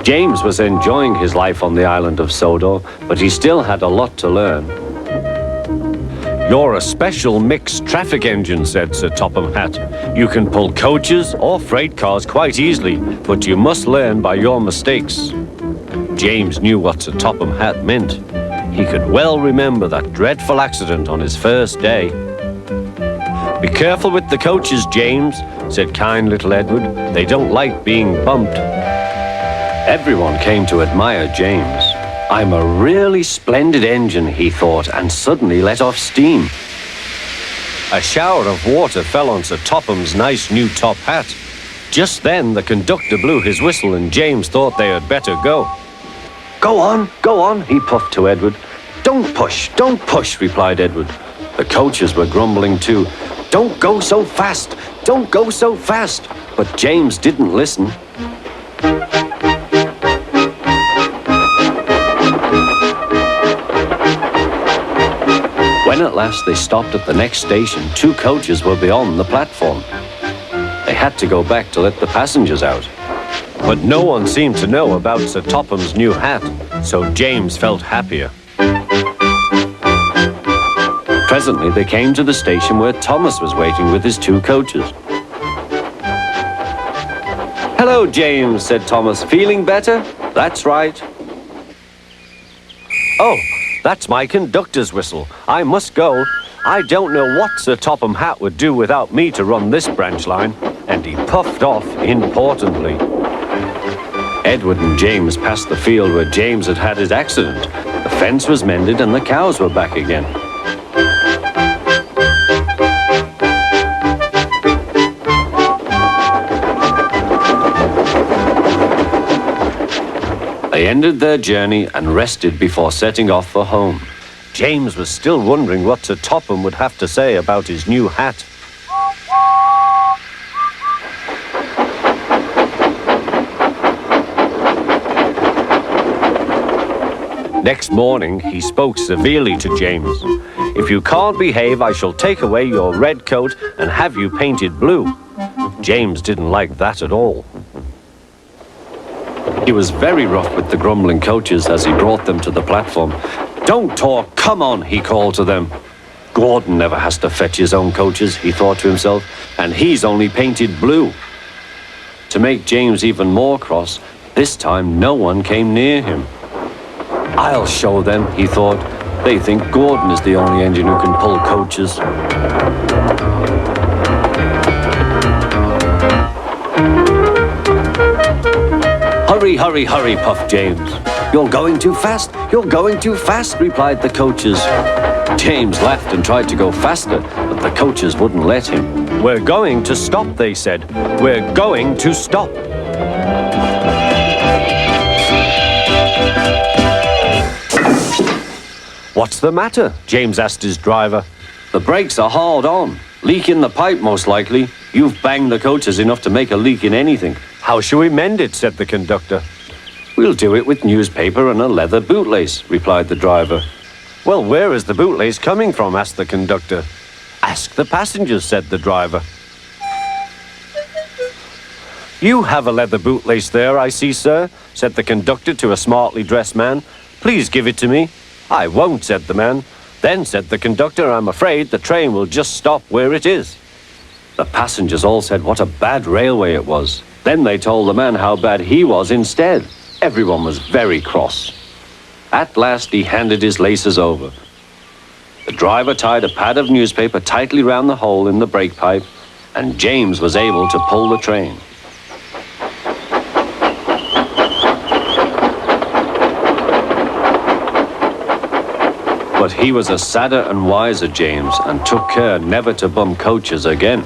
James was enjoying his life on the island of Sodor, but he still had a lot to learn. "You're a special mixed traffic engine," said Sir Topham Hatt. "You can pull coaches or freight cars quite easily, but you must learn by your mistakes." James knew what Sir Topham Hatt meant. He could well remember that dreadful accident on his first day. "Be careful with the coaches, James," said kind little Edward. "They don't like being bumped." Everyone came to admire James. "I'm a really splendid engine," he thought, and suddenly let off steam. A shower of water fell on Sir Topham's nice new top hat. Just then the conductor blew his whistle and James thought they had better go. Go on," he puffed to Edward. Don't push," replied Edward. The coaches were grumbling too. Don't go so fast! But James didn't listen. When at last they stopped at the next station, 2 coaches were beyond the platform. They had to go back to let the passengers out. But no one seemed to know about Sir Topham's new hat, so James felt happier. Presently they came to the station where Thomas was waiting with his 2 coaches. "Hello, James," said Thomas. "Feeling better?" "That's right." "Oh, that's my conductor's whistle. I must go. I don't know what Sir Topham Hatt would do without me to run this branch line." And he puffed off importantly. Edward and James passed the field where James had had his accident. The fence was mended and the cows were back again. They ended their journey and rested before setting off for home. James was still wondering what Sir Topham would have to say about his new hat. Next morning, he spoke severely to James. "If you can't behave, I shall take away your red coat and have you painted blue." James didn't like that at all. He was very rough with the grumbling coaches as he brought them to the platform. "Don't talk, come on," he called to them. "Gordon never has to fetch his own coaches," he thought to himself, "and he's only painted blue." To make James even more cross, this time no one came near him. "I'll show them," he thought. "They think Gordon is the only engine who can pull coaches." Hurry, puffed James. You're going too fast, replied the coaches. James laughed and tried to go faster, but the coaches wouldn't let him. "We're going to stop," they said. "We're going to stop." "What's the matter?" James asked his driver. "The brakes are hard on. Leak in the pipe, most likely. You've banged the coaches enough to make a leak in anything." "How shall we mend it?" said the conductor. "We'll do it with newspaper and a leather bootlace," replied the driver. "Well, where is the bootlace coming from?" asked the conductor. "Ask the passengers," said the driver. "You have a leather bootlace there, I see, sir," said the conductor to a smartly dressed man. "Please give it to me." "I won't," said the man. "Then," said the conductor, "I'm afraid the train will just stop where it is." The passengers all said what a bad railway it was. Then they told the man how bad he was instead. Everyone was very cross. At last he handed his laces over. The driver tied a pad of newspaper tightly round the hole in the brake pipe, and James was able to pull the train. But he was a sadder and wiser James and took care never to bump coaches again.